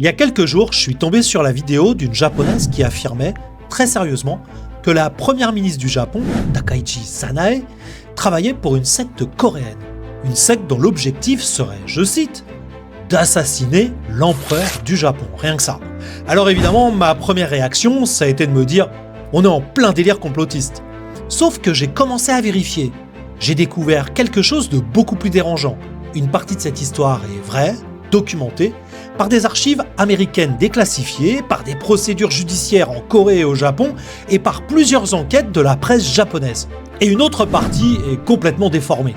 Il y a quelques jours, je suis tombé sur la vidéo d'une japonaise qui affirmait, très sérieusement, que la première ministre du Japon, Takaichi Sanae, travaillait pour une secte coréenne. Une secte dont l'objectif serait, je cite, d'assassiner l'empereur du Japon, rien que ça. Alors évidemment, ma première réaction, ça a été de me dire, on est en plein délire complotiste. Sauf que j'ai commencé à vérifier. J'ai découvert quelque chose de beaucoup plus dérangeant. Une partie de cette histoire est vraie, documentée, par des archives américaines déclassifiées, par des procédures judiciaires en Corée et au Japon, et par plusieurs enquêtes de la presse japonaise. Et une autre partie est complètement déformée.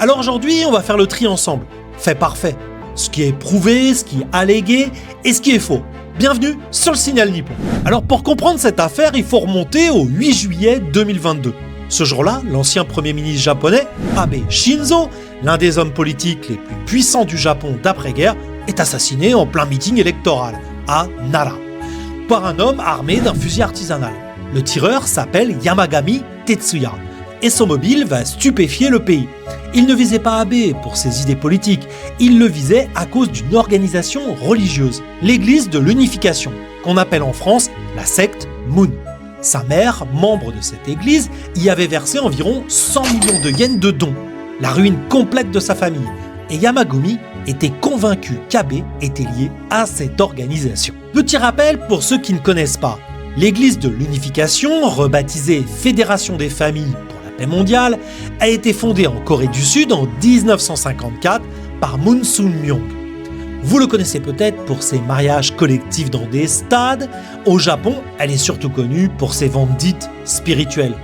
Alors aujourd'hui, on va faire le tri ensemble, fait par fait. Ce qui est prouvé, ce qui est allégué et ce qui est faux. Bienvenue sur le Signal Nippon. Alors pour comprendre cette affaire, il faut remonter au 8 juillet 2022. Ce jour-là, l'ancien Premier ministre japonais, Abe Shinzo, l'un des hommes politiques les plus puissants du Japon d'après-guerre, est assassiné en plein meeting électoral, à Nara, par un homme armé d'un fusil artisanal. Le tireur s'appelle Yamagami Tetsuya, et son mobile va stupéfier le pays. Il ne visait pas Abe pour ses idées politiques, il le visait à cause d'une organisation religieuse, l'Église de l'Unification, qu'on appelle en France la secte Moon. Sa mère, membre de cette église, y avait versé environ 100 millions de yens de dons, la ruine complète de sa famille. Et Yamagami était convaincu qu'Abe était lié à cette organisation. Petit rappel pour ceux qui ne connaissent pas, l'Église de l'Unification, rebaptisée Fédération des familles pour la paix mondiale, a été fondée en Corée du Sud en 1954 par Moon Sun-myung. Vous le connaissez peut-être pour ses mariages collectifs dans des stades. Au Japon, elle est surtout connue pour ses ventes dites spirituelles.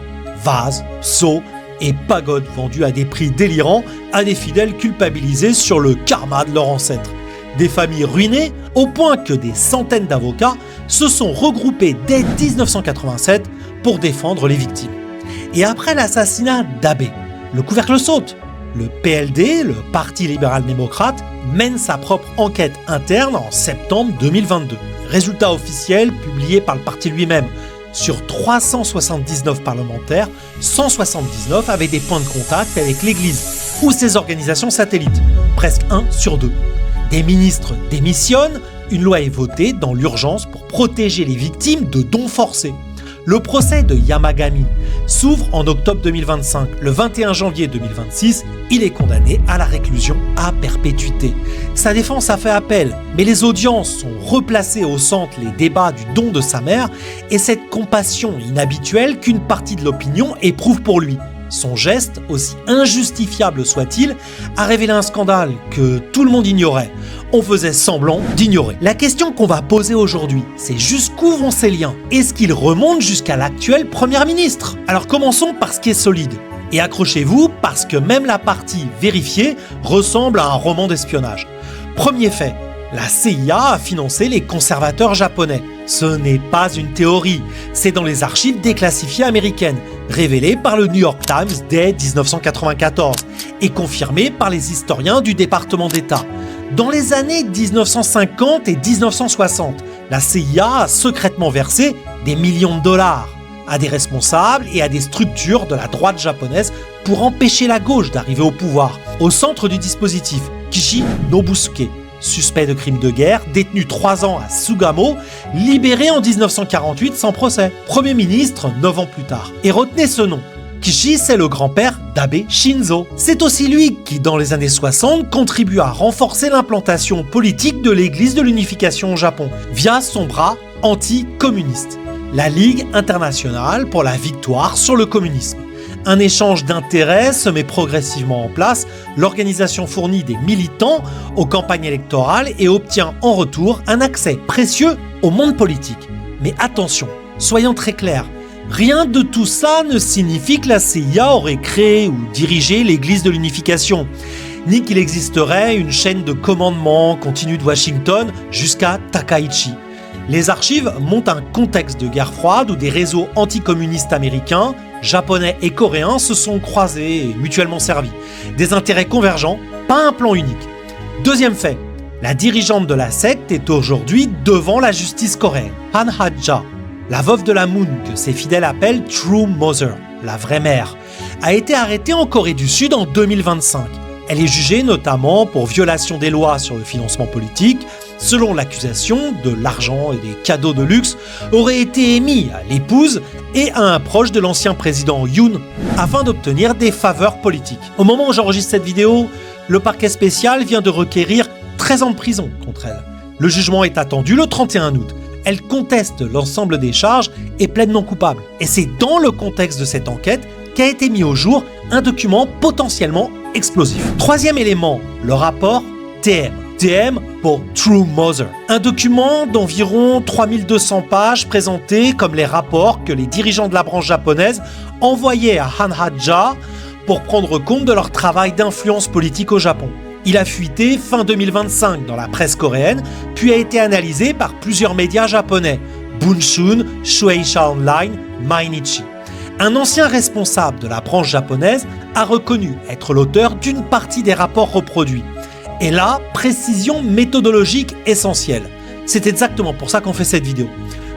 Vases, seaux et pagodes vendues à des prix délirants à des fidèles culpabilisés sur le karma de leurs ancêtres. Des familles ruinées au point que des centaines d'avocats se sont regroupés dès 1987 pour défendre les victimes. Et après l'assassinat d'Abe, le couvercle saute. Le PLD, le Parti libéral-démocrate, mène sa propre enquête interne en septembre 2022. Résultat officiel publié par le parti lui-même. Sur 379 parlementaires, 179 avaient des points de contact avec l'Église ou ses organisations satellites, presque 1 sur 2. Des ministres démissionnent, une loi est votée dans l'urgence pour protéger les victimes de dons forcés. Le procès de Yamagami s'ouvre en octobre 2025. Le 21 janvier 2026, il est condamné à la réclusion à perpétuité. Sa défense a fait appel, mais les audiences sont replacées au centre les débats du don de sa mère et cette compassion inhabituelle qu'une partie de l'opinion éprouve pour lui. Son geste, aussi injustifiable soit-il, a révélé un scandale que tout le monde ignorait. On faisait semblant d'ignorer. La question qu'on va poser aujourd'hui, c'est jusqu'où vont ces liens? Est-ce qu'ils remontent jusqu'à l'actuelle première ministre? Alors commençons par ce qui est solide. Et accrochez-vous parce que même la partie vérifiée ressemble à un roman d'espionnage. Premier fait, la CIA a financé les conservateurs japonais. Ce n'est pas une théorie, c'est dans les archives déclassifiées américaines, révélées par le New York Times dès 1994 et confirmées par les historiens du département d'État. Dans les années 1950 et 1960, la CIA a secrètement versé des millions de dollars à des responsables et à des structures de la droite japonaise pour empêcher la gauche d'arriver au pouvoir. Au centre du dispositif, Kishi Nobusuke, suspect de crimes de guerre, détenu 3 ans à Sugamo, libéré en 1948 sans procès. Premier ministre 9 ans plus tard. Et retenez ce nom. Kishi, c'est le grand-père d'Abe Shinzo. C'est aussi lui qui, dans les années 60, contribue à renforcer l'implantation politique de l'Église de l'Unification au Japon, via son bras anti-communiste, la Ligue internationale pour la victoire sur le communisme. Un échange d'intérêts se met progressivement en place, l'organisation fournit des militants aux campagnes électorales et obtient en retour un accès précieux au monde politique. Mais attention, soyons très clairs, rien de tout ça ne signifie que la CIA aurait créé ou dirigé l'Église de l'Unification, ni qu'il existerait une chaîne de commandement continue de Washington jusqu'à Takaichi. Les archives montrent un contexte de guerre froide où des réseaux anticommunistes américains, japonais et coréens se sont croisés et mutuellement servis. Des intérêts convergents, pas un plan unique. Deuxième fait, la dirigeante de la secte est aujourd'hui devant la justice coréenne. Han Ha-ja, la veuve de la Moon que ses fidèles appellent True Mother, la vraie mère, a été arrêtée en Corée du Sud en 2025. Elle est jugée notamment pour violation des lois sur le financement politique, Selon l'accusation, de l'argent et des cadeaux de luxe auraient été émis à l'épouse et à un proche de l'ancien président Yoon afin d'obtenir des faveurs politiques. Au moment où j'enregistre cette vidéo, le parquet spécial vient de requérir 13 ans de prison contre elle. Le jugement est attendu le 31 août. Elle conteste l'ensemble des charges et plaide non coupable. Et c'est dans le contexte de cette enquête qu'a été mis au jour un document potentiellement explosif. Troisième élément, le rapport TM. TM pour True Mother. Un document d'environ 3200 pages présenté comme les rapports que les dirigeants de la branche japonaise envoyaient à Hanhaja pour prendre compte de leur travail d'influence politique au Japon. Il a fuité fin 2025 dans la presse coréenne, puis a été analysé par plusieurs médias japonais, Bunshun, Shueisha Online, Mainichi. Un ancien responsable de la branche japonaise a reconnu être l'auteur d'une partie des rapports reproduits. Et là, précision méthodologique essentielle. C'est exactement pour ça qu'on fait cette vidéo.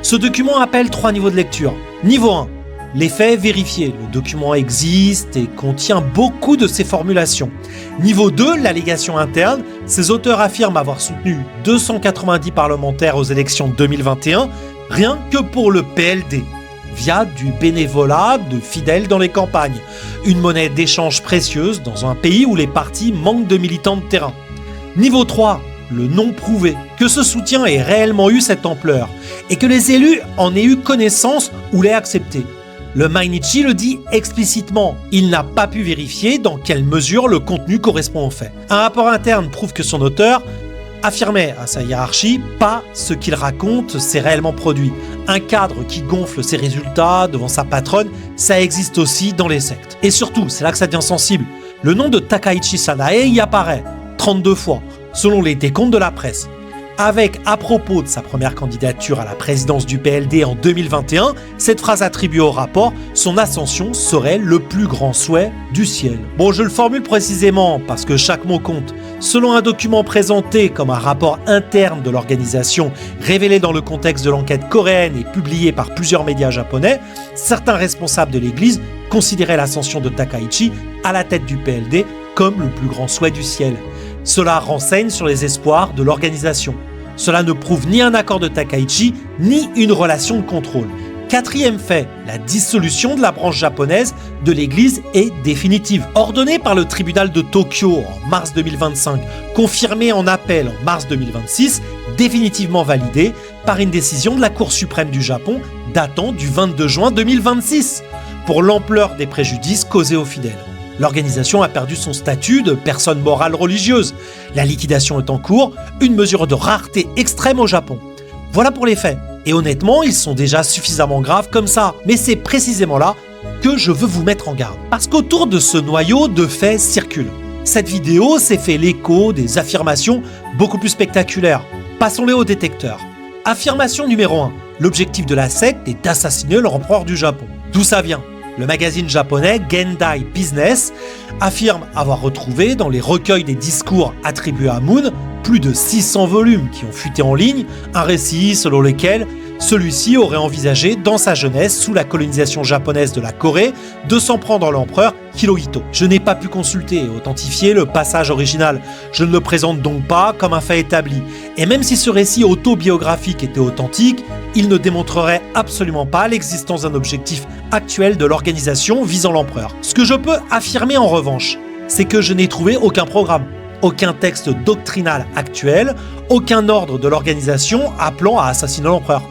Ce document appelle 3 niveaux de lecture. Niveau 1, les faits vérifiés. Le document existe et contient beaucoup de ces formulations. Niveau 2, l'allégation interne. Ses auteurs affirment avoir soutenu 290 parlementaires aux élections 2021, rien que pour le PLD, via du bénévolat de fidèles dans les campagnes. Une monnaie d'échange précieuse dans un pays où les partis manquent de militants de terrain. Niveau 3, le non prouvé, que ce soutien ait réellement eu cette ampleur et que les élus en aient eu connaissance ou l'aient accepté. Le Mainichi le dit explicitement, il n'a pas pu vérifier dans quelle mesure le contenu correspond aux faits. Un rapport interne prouve que son auteur affirmait à sa hiérarchie, pas ce qu'il raconte s'est réellement produit. Un cadre qui gonfle ses résultats devant sa patronne, ça existe aussi dans les sectes. Et surtout, c'est là que ça devient sensible, le nom de Takaichi Sanae y apparaît 32 fois, selon les décomptes de la presse. Avec, à propos de sa première candidature à la présidence du PLD en 2021, cette phrase attribuée au rapport, son ascension serait le plus grand souhait du ciel. Bon, je le formule précisément parce que chaque mot compte. Selon un document présenté comme un rapport interne de l'organisation, révélé dans le contexte de l'enquête coréenne et publié par plusieurs médias japonais, certains responsables de l'Église considéraient l'ascension de Takaichi à la tête du PLD comme le plus grand souhait du ciel. Cela renseigne sur les espoirs de l'organisation. Cela ne prouve ni un accord de Takaichi, ni une relation de contrôle. Quatrième fait, la dissolution de la branche japonaise de l'Église est définitive. Ordonnée par le tribunal de Tokyo en mars 2025, confirmée en appel en mars 2026, définitivement validée par une décision de la Cour suprême du Japon datant du 22 juin 2026, pour l'ampleur des préjudices causés aux fidèles. L'organisation a perdu son statut de personne morale religieuse. La liquidation est en cours, une mesure de rareté extrême au Japon. Voilà pour les faits. Et honnêtement, ils sont déjà suffisamment graves comme ça. Mais c'est précisément là que je veux vous mettre en garde. Parce qu'autour de ce noyau de faits circule. Cette vidéo s'est fait l'écho des affirmations beaucoup plus spectaculaires. Passons-les au détecteur. Affirmation numéro 1. L'objectif de la secte est d'assassiner l'empereur du Japon. D'où ça vient ? Le magazine japonais Gendai Business affirme avoir retrouvé dans les recueils des discours attribués à Moon, plus de 600 volumes qui ont fuité en ligne, un récit selon lequel celui-ci aurait envisagé dans sa jeunesse, sous la colonisation japonaise de la Corée, de s'en prendre à l'empereur Hirohito. Je n'ai pas pu consulter et authentifier le passage original, je ne le présente donc pas comme un fait établi. Et même si ce récit autobiographique était authentique, il ne démontrerait absolument pas l'existence d'un objectif actuel de l'organisation visant l'empereur. Ce que je peux affirmer en revanche, c'est que je n'ai trouvé aucun programme, aucun texte doctrinal actuel, aucun ordre de l'organisation appelant à assassiner l'empereur.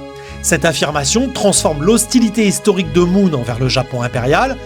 Cette affirmation transforme l'hostilité historique de Moon envers le Japon impérial,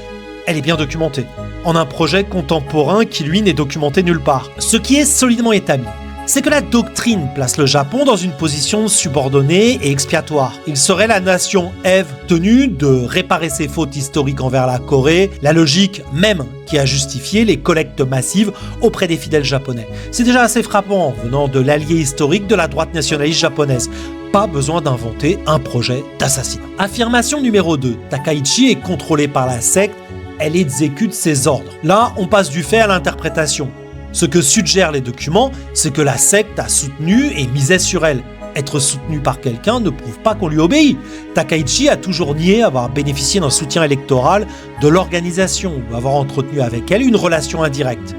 elle est bien documentée, en un projet contemporain qui lui n'est documenté nulle part. Ce qui est solidement établi, c'est que la doctrine place le Japon dans une position subordonnée et expiatoire. Il serait la nation Ève tenue de réparer ses fautes historiques envers la Corée, la logique même qui a justifié les collectes massives auprès des fidèles japonais. C'est déjà assez frappant venant de l'allié historique de la droite nationaliste japonaise. Pas besoin d'inventer un projet d'assassinat. Affirmation numéro 2. Takaichi est contrôlé par la secte, elle exécute ses ordres. Là, on passe du fait à l'interprétation. Ce que suggèrent les documents, c'est que la secte a soutenu et misait sur elle. Être soutenu par quelqu'un ne prouve pas qu'on lui obéit. Takaichi a toujours nié avoir bénéficié d'un soutien électoral de l'organisation ou avoir entretenu avec elle une relation indirecte.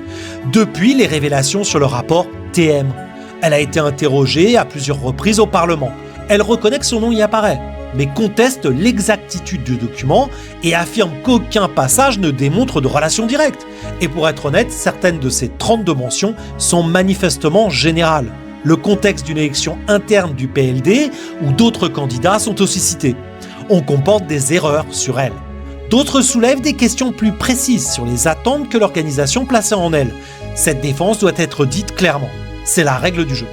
Depuis les révélations sur le rapport TM, Elle a été interrogée à plusieurs reprises au Parlement. Elle reconnaît que son nom y apparaît, mais conteste l'exactitude du document et affirme qu'aucun passage ne démontre de relation directe. Et pour être honnête, certaines de ces 32 mentions sont manifestement générales. Le contexte d'une élection interne du PLD ou d'autres candidats sont aussi cités. On comporte des erreurs sur elle. D'autres soulèvent des questions plus précises sur les attentes que l'organisation plaçait en elle. Cette défense doit être dite clairement. C'est la règle du jeu.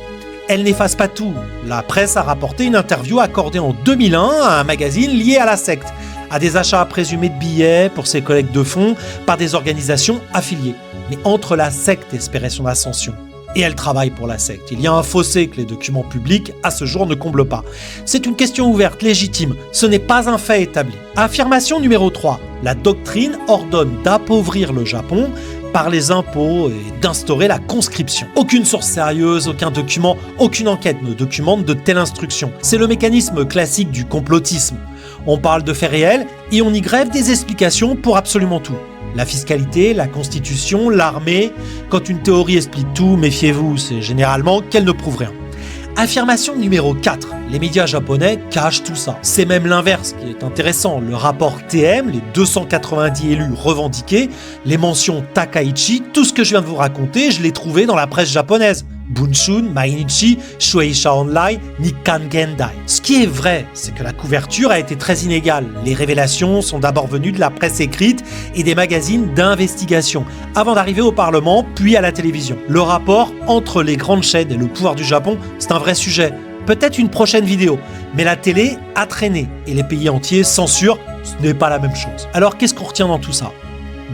Elle n'efface pas tout. La presse a rapporté une interview accordée en 2001 à un magazine lié à la secte, à des achats présumés de billets pour ses collectes de fonds par des organisations affiliées. Mais entre la secte espérait son ascension. Et elle travaille pour la secte. Il y a un fossé que les documents publics, à ce jour, ne comblent pas. C'est une question ouverte, légitime. Ce n'est pas un fait établi. Affirmation numéro 3. La doctrine ordonne d'appauvrir le Japon par les impôts et d'instaurer la conscription. Aucune source sérieuse, aucun document, aucune enquête ne documente de telles instructions. C'est le mécanisme classique du complotisme. On parle de faits réels et on y grève des explications pour absolument tout. La fiscalité, la constitution, l'armée. Quand une théorie explique tout, méfiez-vous, c'est généralement qu'elle ne prouve rien. Affirmation numéro 4. Les médias japonais cachent tout ça. C'est même l'inverse qui est intéressant. Le rapport TM, les 290 élus revendiqués, les mentions Takaichi, tout ce que je viens de vous raconter, je l'ai trouvé dans la presse japonaise. Bunshun, Mainichi, Shueisha Online, Nikkan Gendai. Ce qui est vrai, c'est que la couverture a été très inégale. Les révélations sont d'abord venues de la presse écrite et des magazines d'investigation, avant d'arriver au Parlement, puis à la télévision. Le rapport entre les grandes chaînes et le pouvoir du Japon, c'est un vrai sujet. Peut-être une prochaine vidéo, mais la télé a traîné et les pays entiers censurent, ce n'est pas la même chose. Alors qu'est-ce qu'on retient dans tout ça ?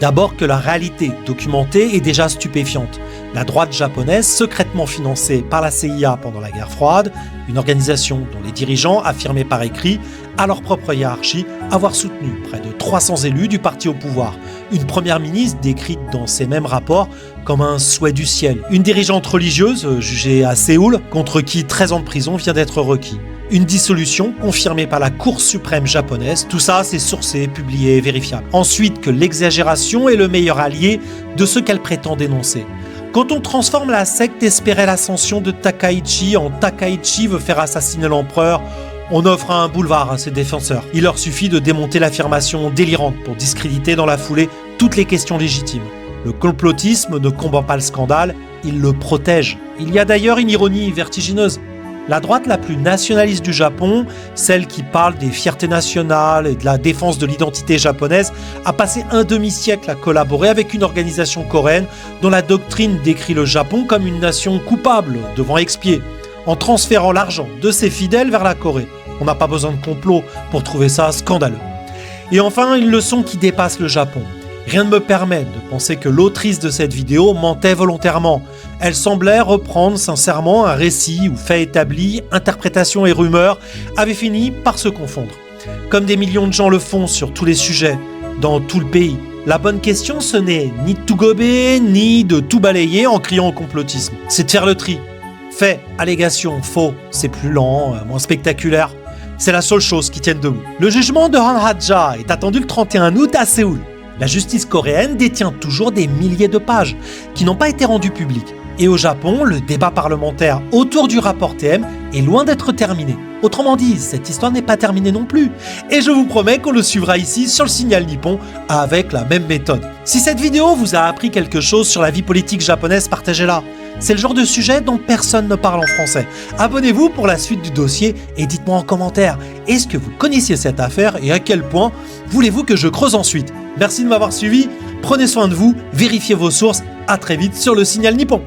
D'abord que la réalité documentée est déjà stupéfiante. La droite japonaise, secrètement financée par la CIA pendant la guerre froide, une organisation dont les dirigeants affirmaient par écrit, à leur propre hiérarchie, avoir soutenu près de 300 élus du parti au pouvoir. Une première ministre décrite dans ces mêmes rapports comme un souhait du ciel. Une dirigeante religieuse jugée à Séoul, contre qui 13 ans de prison vient d'être requis. Une dissolution confirmée par la Cour suprême japonaise. Tout ça, c'est sourcé, publié, vérifiable. Ensuite, que l'exagération est le meilleur allié de ce qu'elle prétend dénoncer. Quand on transforme la secte espérait l'ascension de Takaichi en Takaichi veut faire assassiner l'empereur, on offre un boulevard à ses défenseurs. Il leur suffit de démonter l'affirmation délirante pour discréditer dans la foulée toutes les questions légitimes. Le complotisme ne combat pas le scandale, il le protège. Il y a d'ailleurs une ironie vertigineuse. La droite la plus nationaliste du Japon, celle qui parle des fiertés nationales et de la défense de l'identité japonaise, a passé un demi-siècle à collaborer avec une organisation coréenne dont la doctrine décrit le Japon comme une nation coupable devant expier, en transférant l'argent de ses fidèles vers la Corée. On n'a pas besoin de complot pour trouver ça scandaleux. Et enfin, une leçon qui dépasse le Japon. Rien ne me permet de penser que l'autrice de cette vidéo mentait volontairement. Elle semblait reprendre sincèrement un récit où faits établis, interprétations et rumeurs avaient fini par se confondre. Comme des millions de gens le font sur tous les sujets, dans tout le pays. La bonne question, ce n'est ni de tout gober, ni de tout balayer en criant au complotisme. C'est de faire le tri. Fait, allégation, faux, c'est plus lent, moins spectaculaire. C'est la seule chose qui tienne debout. Le jugement de Han Ha-ja est attendu le 31 août à Séoul. La justice coréenne détient toujours des milliers de pages qui n'ont pas été rendues publiques. Et au Japon, le débat parlementaire autour du rapport TM est loin d'être terminé. Autrement dit, cette histoire n'est pas terminée non plus. Et je vous promets qu'on le suivra ici sur le Signal Nippon avec la même méthode. Si cette vidéo vous a appris quelque chose sur la vie politique japonaise, partagez-la. C'est le genre de sujet dont personne ne parle en français. Abonnez-vous pour la suite du dossier et dites-moi en commentaire, est-ce que vous connaissiez cette affaire et à quel point voulez-vous que je creuse ensuite ? Merci de m'avoir suivi, prenez soin de vous, vérifiez vos sources, à très vite sur le Signal Nippon.